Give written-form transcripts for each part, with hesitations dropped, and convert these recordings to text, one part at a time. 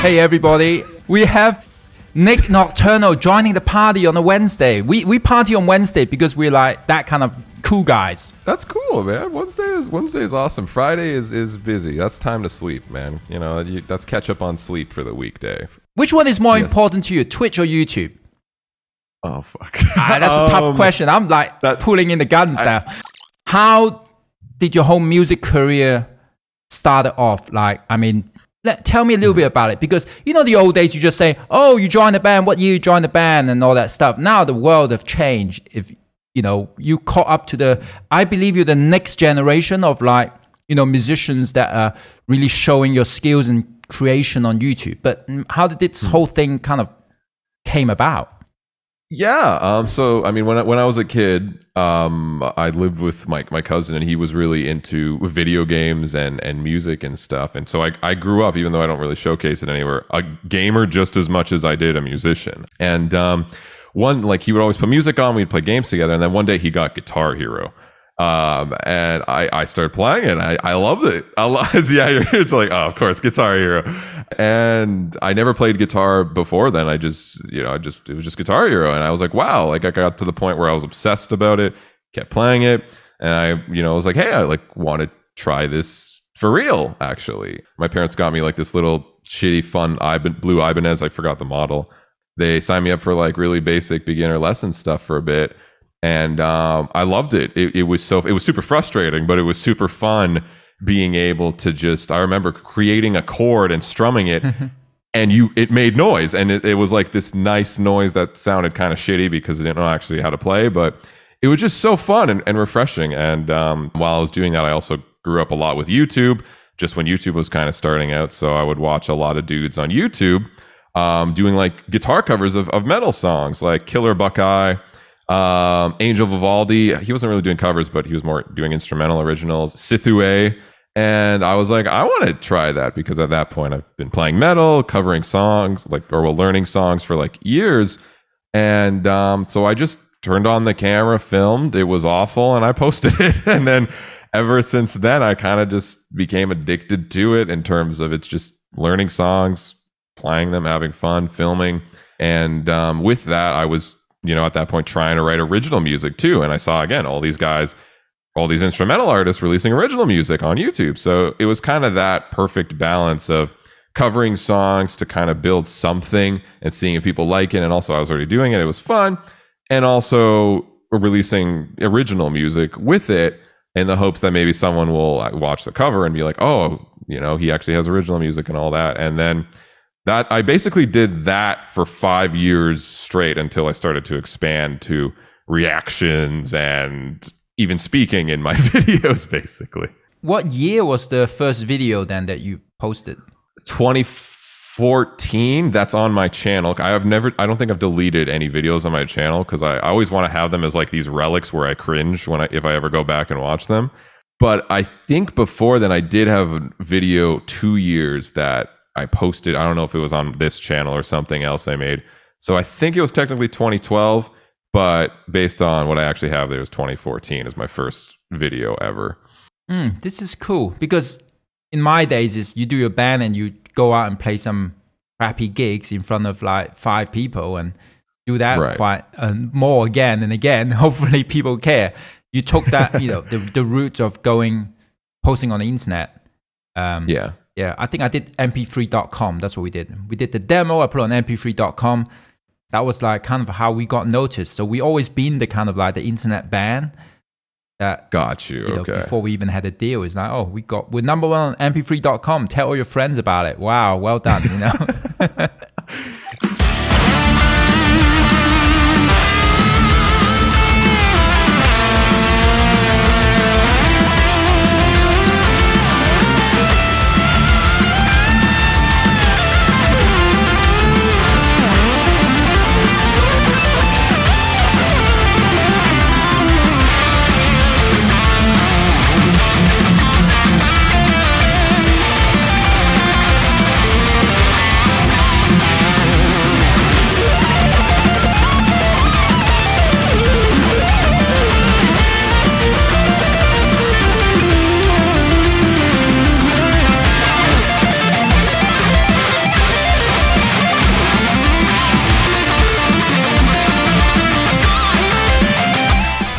Hey everybody, we have Nik Nocturnal joining the party on a Wednesday. We party on Wednesday because we're like that kind of cool guys. That's cool, man. Wednesday is awesome. Friday is busy. That's time to sleep, man. You know, that's catch up on sleep for the weekday. Which one is more important to you, Twitch or YouTube? Oh, fuck. That's a tough question. I'm like pulling in the guns now. How did your whole music career start off? Like, I mean, tell me a little bit about it, because you know the old days you just say, oh, you joined the band, what year you joined the band and all that stuff. Now the world have changed. If you know, you caught up to the, I believe you're the next generation of like, you know, musicians that are really showing your skills and creation on YouTube. But how did this whole thing kind of came about? Yeah, so I mean, when I was a kid, I lived with my cousin, and he was really into video games and music and stuff. And so I grew up, even though I don't really showcase it anywhere, a gamer just as much as I did a musician. And he would always put music on, we'd play games together, and then one day he got Guitar Hero. And I started playing it. I loved it. It's like, oh, of course, Guitar Hero. And I never played guitar before then. it was just Guitar Hero. And I was like, wow, like I got to the point where I was obsessed about it, kept playing it. And I was like, hey, I like want to try this for real, actually. My parents got me like this little shitty, fun blue Ibanez. I forgot the model. They signed me up for like really basic beginner lesson stuff for a bit. And I loved it. It was super frustrating, but it was super fun being able to just, I remember creating a chord and strumming it, and it made noise. And it was like this nice noise that sounded kind of shitty because I didn't know actually how to play, but it was just so fun and refreshing. And while I was doing that, I also grew up a lot with YouTube, just when YouTube was kind of starting out. So I would watch a lot of dudes on YouTube doing like guitar covers of metal songs like Killer Buckeye, Angel Vivaldi. He wasn't really doing covers, but he was more doing instrumental originals. Sithue. And I was like, I want to try that, because at that point I've been playing metal, covering songs, learning songs for like years. And so I just turned on the camera, filmed. It was awful, and I posted it. And then ever since then, I kind of just became addicted to it in terms of it's just learning songs, playing them, having fun, filming. And with that, I was, at that point trying to write original music too. And I saw, again, all these guys, all these instrumental artists releasing original music on YouTube. So it was kind of that perfect balance of covering songs to kind of build something and seeing if people like it. And also I was already doing it. It was fun. And also releasing original music with it in the hopes that maybe someone will watch the cover and be like, oh, he actually has original music and all that. And then I basically did that for 5 years straight until I started to expand to reactions and even speaking in my videos, basically. What year was the first video then that you posted? 2014. That's on my channel. I don't think I've deleted any videos on my channel, because I always want to have them as like these relics where I cringe if I ever go back and watch them. But I think before then I did have a video 2 years that I posted. I don't know if it was on this channel or something else I made. So I think it was technically 2012, but based on what I actually have, there was 2014 as my first video ever. This is cool, because in my days is you do your band and you go out and play some crappy gigs in front of like 5 people and do that quite more again and again. Hopefully people care. You took that, the route of posting on the internet. Yeah, I think I did mp3.com. That's what we did. We did the demo, I put it on mp3.com. That was like kind of how we got noticed. So we always been the kind of like the internet band that got you. Okay. Before we even had a deal, it's like, oh, we're number one on mp3.com. Tell all your friends about it. Wow, well done,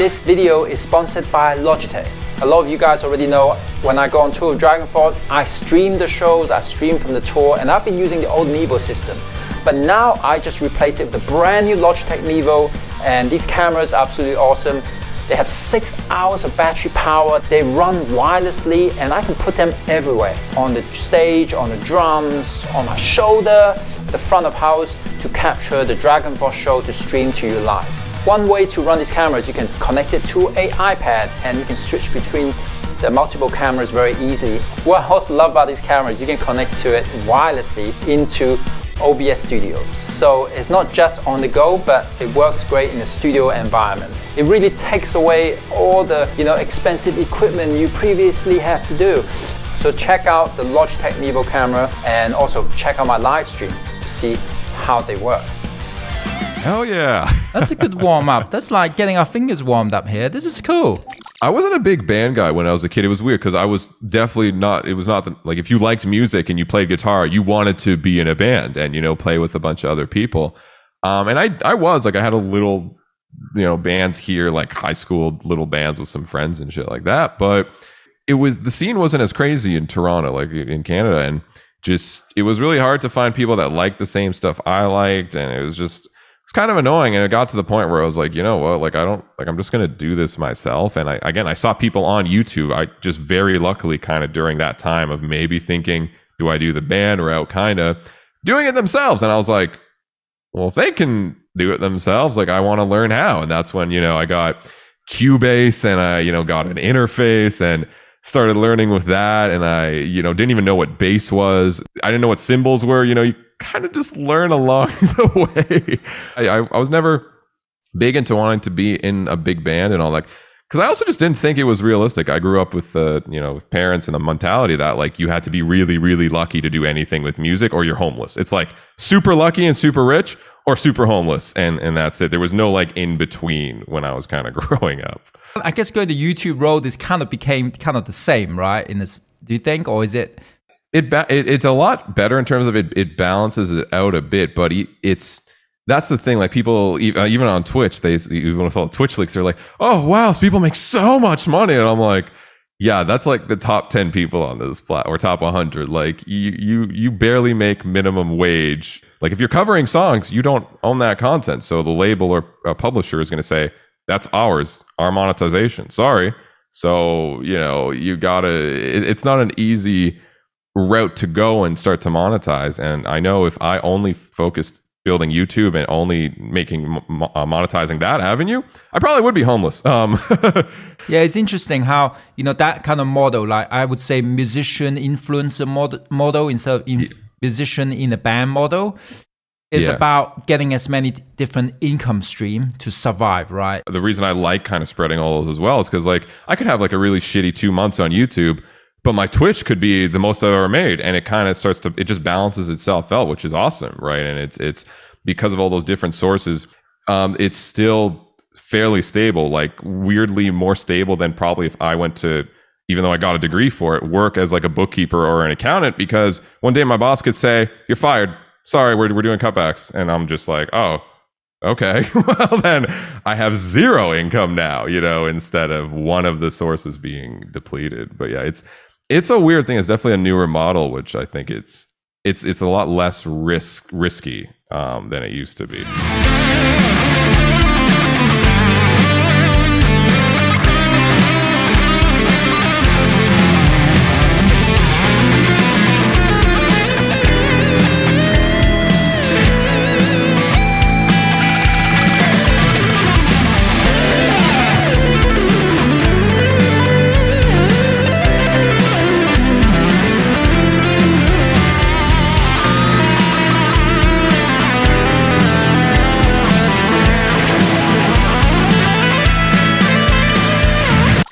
This video is sponsored by Logitech. A lot of you guys already know when I go on tour with DragonForce, I stream the shows, I stream from the tour, and I've been using the old Mevo system. But now I just replaced it with a brand new Logitech Mevo, and these cameras are absolutely awesome. They have 6 hours of battery power, they run wirelessly, and I can put them everywhere. On the stage, on the drums, on my shoulder, the front of house, to capture the DragonForce show to stream to you live. One way to run these cameras, you can connect it to an iPad and you can switch between the multiple cameras very easily. What I also love about these cameras, you can connect to it wirelessly into OBS Studio. So it's not just on the go, but it works great in a studio environment. It really takes away all the expensive equipment you previously have to do. So check out the Logitech Mevo camera and also check out my live stream to see how they work. Hell yeah. That's a good warm up. That's like getting our fingers warmed up here. This is cool. I wasn't a big band guy when I was a kid. It was weird because I was definitely not, it was not like if you liked music and you played guitar, you wanted to be in a band and, play with a bunch of other people. And I was like, I had a little, bands here, like high school little bands with some friends and shit like that. But the scene wasn't as crazy in Toronto, like in Canada. And it was really hard to find people that liked the same stuff I liked. And it was kind of annoying, and it got to the point where I was like, you know what, like I'm just gonna do this myself. And I saw people on YouTube. I just very luckily kind of during that time of maybe thinking, do I do the band route, kind of doing it themselves. And I was like, well, if they can do it themselves, like I want to learn how. And that's when I got Cubase and I got an interface and started learning with that. And I didn't even know what bass was. I didn't know what cymbals were. You kind of just learn along the way. I was never big into wanting to be in a big band and all that, because I also just didn't think it was realistic. I grew up with with parents and the mentality that like you had to be really, really lucky to do anything with music or you're homeless. It's like super lucky and super rich or super homeless, and that's it. There was no like in between when I was kind of growing up. I guess going the YouTube road is became the same, right? In this, do you think, or is it? It's a lot better in terms of it balances it out a bit, but that's the thing. Like people, even on Twitch, even with all the Twitch leaks, they're like, "Oh wow, people make so much money," and I'm like, "Yeah, that's like the top 10 people on this or top 100. Like you barely make minimum wage. Like if you're covering songs, you don't own that content, so the label or publisher is going to say that's ours, our monetization. Sorry." So you gotta. It's not an easy route to go and start to monetize. And I know if I only focused building YouTube and only monetizing that avenue, I probably would be homeless. Yeah, it's interesting how that kind of model, like I would say musician influencer model instead of musician in a band model, is about getting as many different income stream to survive, right? The reason I like kind of spreading all those as well is because like I could have like a really shitty 2 months on YouTube, but my Twitch could be the most I've ever made, and it kind of it just balances itself out, which is awesome, right? And it's because of all those different sources, it's still fairly stable, like weirdly more stable than probably if I went to, even though I got a degree for it, work as like a bookkeeper or an accountant, because one day my boss could say, "You're fired. Sorry, we're doing cutbacks," and I'm just like, "Oh, okay." Well, then I have zero income now, instead of one of the sources being depleted. But yeah, it's a weird thing. It's definitely a newer model, which I think it's a lot less risky than it used to be.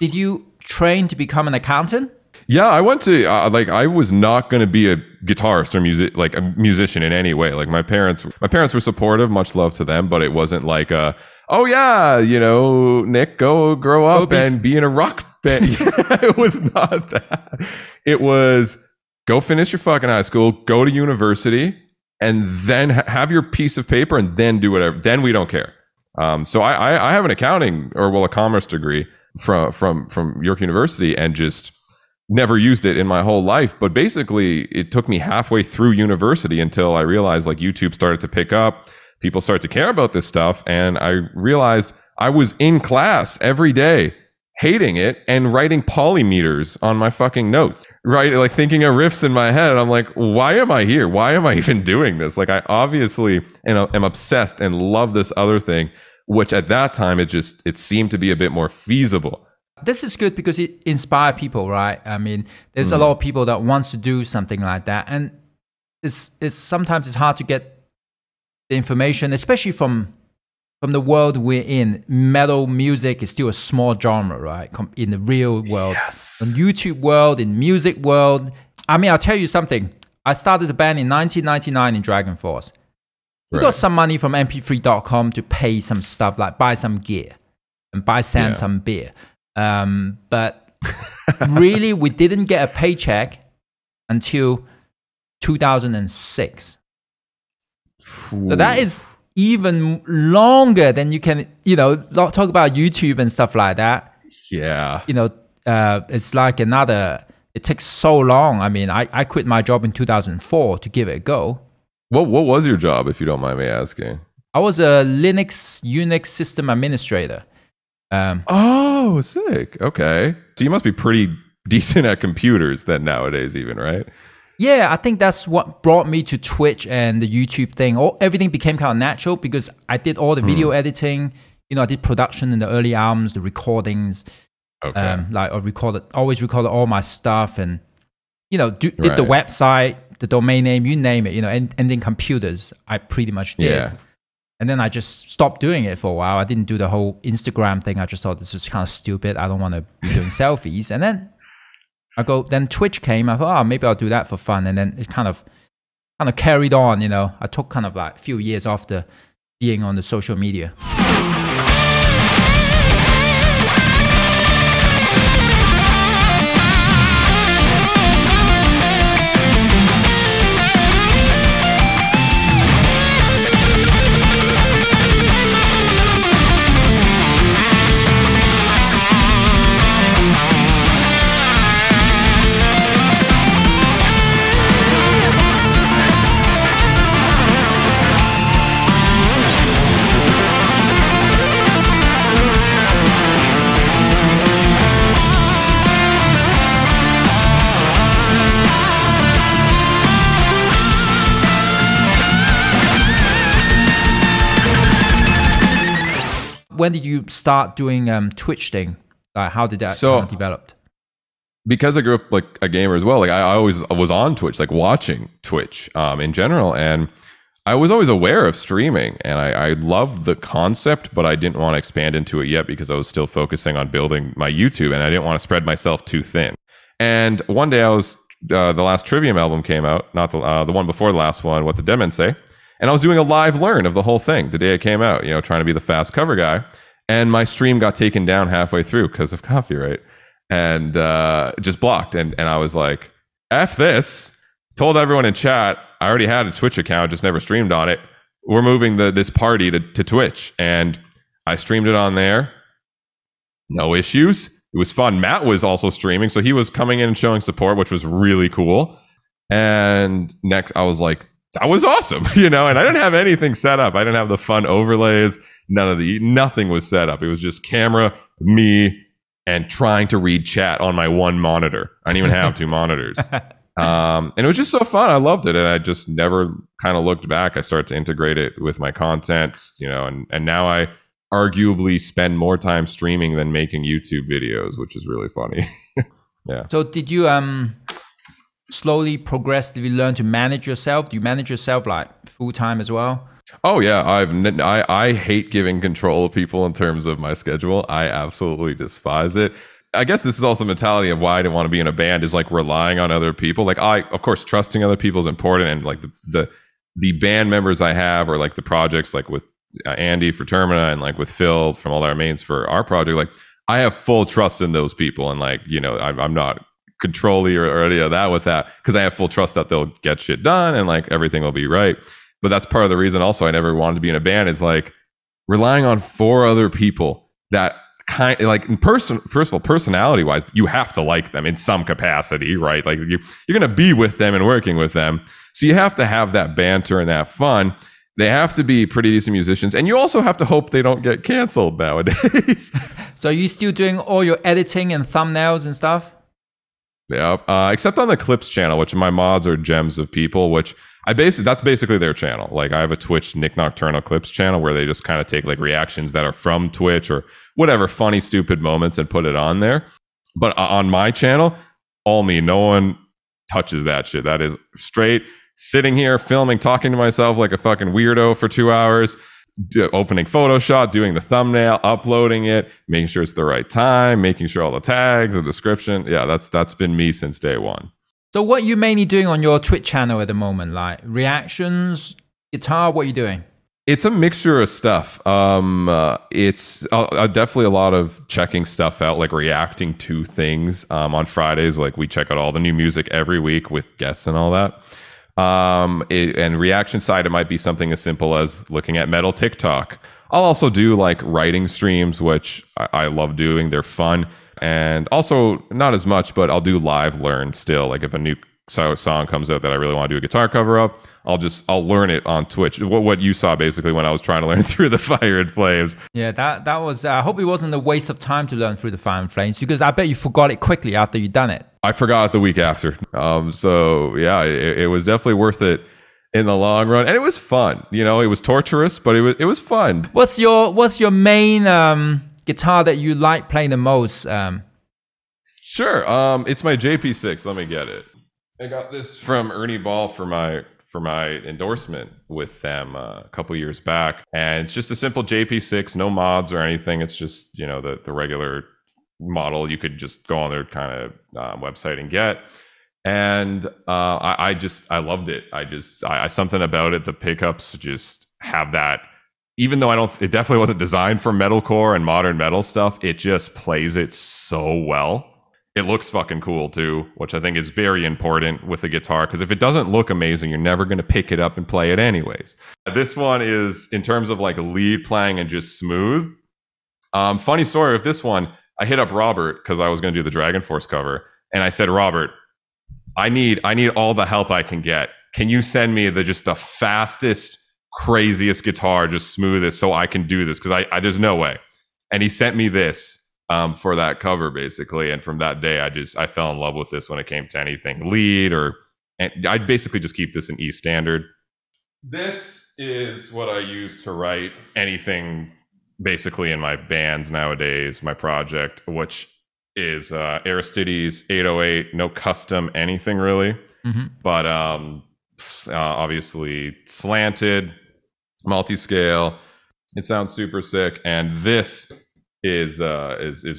Did you train to become an accountant? Yeah, I went to I was not going to be a guitarist or a musician in any way. Like my parents were supportive, much love to them, but it wasn't like oh yeah, Nick, go grow up and be in a rock band. It was not that. It was go finish your fucking high school, go to university, and then have your piece of paper, and then do whatever. Then we don't care. So I have an accounting a commerce degree from York University, and just never used it in my whole life. But basically, it took me halfway through university until I realized like YouTube started to pick up. People start to care about this stuff. And I realized I was in class every day, hating it and writing polymeters on my fucking notes, right? Like thinking of riffs in my head. And I'm like, why am I here? Why am I even doing this? Like I obviously am obsessed and love this other thing, which at that time, it seemed to be a bit more feasible. This is good because it inspires people, right? I mean, there's a lot of people that wants to do something like that. And it's sometimes it's hard to get the information, especially from the world we're in. Metal music is still a small genre, right? In the real world, yes. In YouTube world, in music world. I mean, I'll tell you something. I started the band in 1999 in DragonForce. We got some money from mp3.com to pay some stuff, like buy some gear and buy Sam some beer. But really, we didn't get a paycheck until 2006. So that is even longer than you can, talk about YouTube and stuff like that. Yeah. It's like it takes so long. I mean, I quit my job in 2004 to give it a go. What was your job, if you don't mind me asking? I was a Unix system administrator. Oh, sick. Okay. So you must be pretty decent at computers then nowadays even, right? Yeah, I think that's what brought me to Twitch and the YouTube thing. Everything became kind of natural because I did all the video editing. I did production in the early albums, the recordings. Okay. I always recorded all my stuff and, did the website, the domain name, you name it, and then computers, I pretty much did. Yeah. And then I just stopped doing it for a while. I didn't do the whole Instagram thing. I just thought this is kind of stupid. I don't want to be doing selfies. And then then Twitch came. I thought, maybe I'll do that for fun. And then it kind of carried on, I took kind of like a few years after being on the social media. When did you start doing Twitch thing? How did that kind of develop? Because I grew up like a gamer as well. Like I always was on Twitch, like watching Twitch in general, and I was always aware of streaming, and I loved the concept, but I didn't want to expand into it yet because I was still focusing on building my YouTube, and I didn't want to spread myself too thin. And one day I was the last Trivium album came out, not the one before the last one, What the Dead Men Say. And I was doing a live learn of the whole thing the day it came out, trying to be the fast cover guy. And my stream got taken down halfway through because of copyright and just blocked. And I was like, F this. Told everyone in chat, I already had a Twitch account, just never streamed on it. We're moving this party to Twitch. And I streamed it on there. No issues. It was fun. Matt was also streaming. So he was coming in and showing support, which was really cool. And next, I was like, that was awesome, and I didn't have anything set up. I didn't have the fun overlays. Nothing was set up. It was just camera, me, and trying to read chat on my one monitor. I didn't even have two monitors. And it was just so fun. I loved it. And I just never kind of looked back. I started to integrate it with my content, and now I arguably spend more time streaming than making YouTube videos, which is really funny. Yeah. So did you slowly, progressively learn to manage yourself? Do you manage yourself like full time as well? Oh yeah, I hate giving control of people in terms of my schedule. I absolutely despise it. I guess this is also the mentality of why I didn't want to be in a band, is like relying on other people. Like of course, trusting other people is important, and like the band members I have, or like the projects, like with Andy for Termina and like with Phil from All Our Mains for our project, like I have full trust in those people, and like I'm not control-y or any of that with that, because I have full trust that they'll get shit done and like everything will be right. But that's part of the reason also I never wanted to be in a band, is like relying on 4 other people that kind like in first of all, personality wise, you have to like them in some capacity, right? Like you're going to be with them and working with them. So you have to have that banter and that fun. They have to be pretty decent musicians. And you also have to hope they don't get canceled nowadays. So you still doing all your editing and thumbnails and stuff? Yeah, except on the Clips channel, which my mods are gems of people, which that's basically their channel. Like I have a Twitch Nik Nocturnal Clips channel where they just kind of take like reactions that are from Twitch or whatever funny, stupid moments and put it on there. But on my channel, all me, no one touches that shit. That is straight sitting here filming, talking to myself like a fucking weirdo for 2 hours, opening Photoshop, doing the thumbnail, uploading it, making sure it's the right time, making sure all the tags, the description. Yeah, that's been me since day one. So what are you mainly doing on your Twitch channel at the moment? Like reactions, guitar, what are you doing? It's a mixture of stuff. It's definitely a lot of checking stuff out, like reacting to things. On Fridays, like we check out all the new music every week with guests and all that. And reaction side, it might be something as simple as looking at metal TikTok. I'll also do like writing streams, which I love doing. They're fun. And also not as much, but I'll do live learn still. Like if a new song comes out that I really want to do a guitar cover up, I'll learn it on Twitch. What you saw basically when I was trying to learn Through the Fire and Flames. Yeah, that was, I hope it wasn't a waste of time to learn Through the Fire and Flames, because I bet you forgot it quickly after you'd done it. I forgot it the week after. So yeah, it was definitely worth it in the long run. And it was fun. You know, it was torturous, but it was fun. What's your main guitar that you like playing the most? Sure. It's my JP6. Let me get it. I got this from Ernie Ball for my endorsement with them a couple years back, and it's just a simple JP6, no mods or anything. It's just, you know, the regular model you could just go on their kind of website and get. And I loved it. I something about it. The pickups just have that. Even though it definitely wasn't designed for metalcore and modern metal stuff, it just plays it so well. It looks fucking cool too, which I think is very important with the guitar, because if it doesn't look amazing, you're never going to pick it up and play it anyways. This one is, in terms of like lead playing and just smooth. Funny story with this one, I hit up Robert because I was going to do the DragonForce cover, and I said, Robert, I need all the help I can get. Can you send me the fastest, craziest guitar, just smoothest, so I can do this? Because I there's no way. And he sent me this. For that cover basically, and from that day I fell in love with this when it came to anything lead, and I'd basically just keep this in E standard. This is what I use to write anything basically in my bands nowadays, my project, which is Aristides 808, no custom anything really. But obviously slanted, multi-scale, it sounds super sick. And this is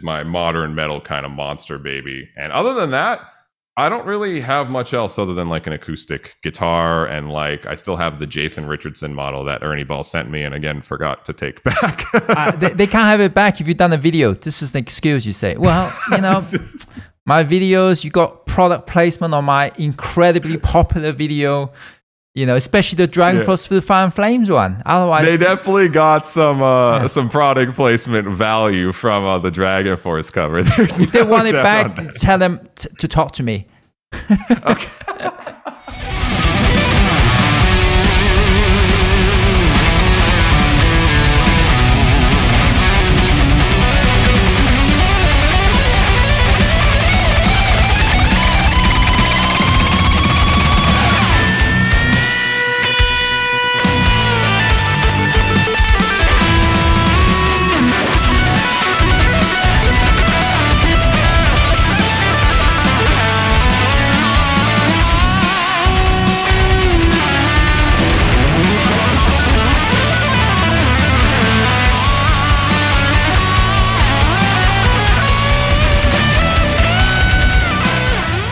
my modern metal kind of monster baby. And other than that, I don't really have much else other than like an acoustic guitar, and like I still have the Jason Richardson model that Ernie Ball sent me and again forgot to take back. They can't have it back if you've done a video. This is an excuse, you say. Well, you know, my videos, you got product placement on my incredibly popular video. You know, especially the DragonForce Through the Fire and Flames one. Otherwise, they definitely got some product placement value from the DragonForce cover. If they want it back, tell them to talk to me. Okay.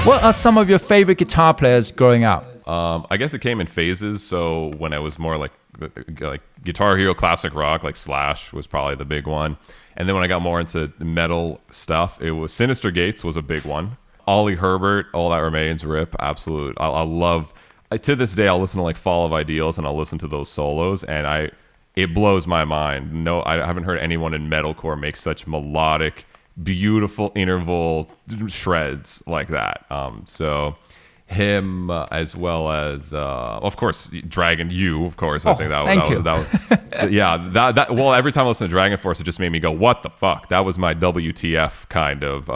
What are some of your favorite guitar players growing up? I guess it came in phases. So when I was more like Guitar Hero Classic Rock, like Slash was probably the big one. And then when I got more into metal stuff, it was Sinister Gates was a big one. Ollie Herbert, All That Remains, rip, absolute. I love, to this day, I'll listen to like Fall of Ideals and I'll listen to those solos. And it blows my mind. No, I haven't heard anyone in metalcore make such melodic, beautiful interval shreds like that. So him, as well as of course Dragon, of course. I think that was yeah, well, every time I listen to DragonForce, it just made me go, what the fuck? That was my WTF kind of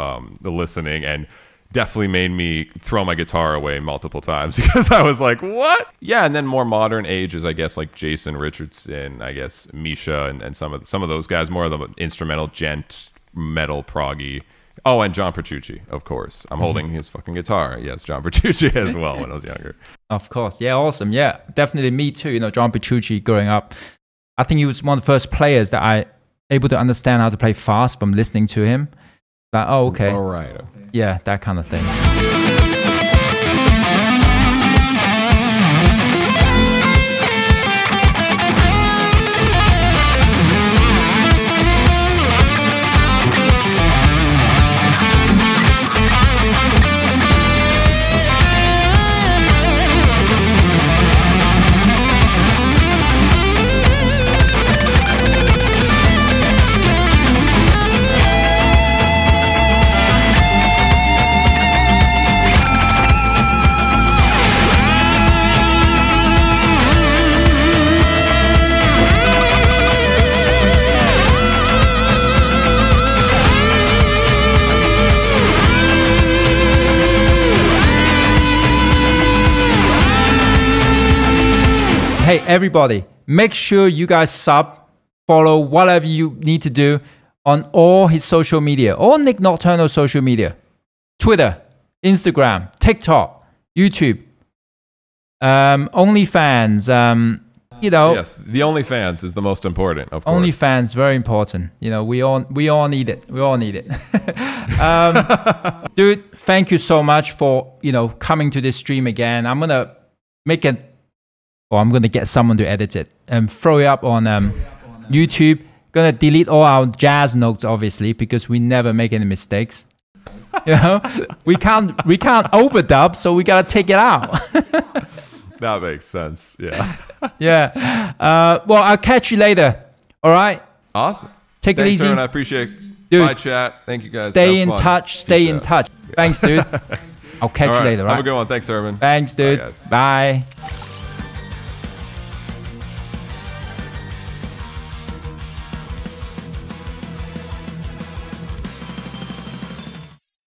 listening, and definitely made me throw my guitar away multiple times because I was like, what? Yeah. And then more modern ages, I guess, like Jason Richardson, I guess Misha, and some of those guys, more of the instrumental gent metal proggy. Oh, and John Petrucci, of course. I'm holding his fucking guitar. Yes, John Petrucci as well when I was younger. Of course. Yeah, awesome. Yeah, definitely me too. You know, John Petrucci growing up, I think he was one of the first players that I able to understand how to play fast from listening to him. Like, oh, okay. All right. Okay. Yeah, that kind of thing. Hey, everybody, make sure you guys follow, whatever you need to do on all his social media, all Nik Nocturnal social media, Twitter, Instagram, TikTok, YouTube, OnlyFans, you know. Yes, the OnlyFans is the most important, of course. OnlyFans, very important. You know, we all need it. We all need it. Dude, thank you so much for, you know, coming to this stream again. I'm going to make it, or I'm going to get someone to edit it and throw it up on YouTube. Going to delete all our jazz notes, obviously, because we never make any mistakes. You know, we can't overdub, so we got to take it out. That makes sense. Yeah. Yeah. Well, I'll catch you later. All right. Awesome. Take it easy. Herman, I appreciate it. Dude, bye, chat. Thank you, guys. Stay in touch. Stay in touch. Thanks, dude. I'll catch you later. Right? Have a good one. Thanks, Herman. Thanks, dude. Bye, guys. Bye.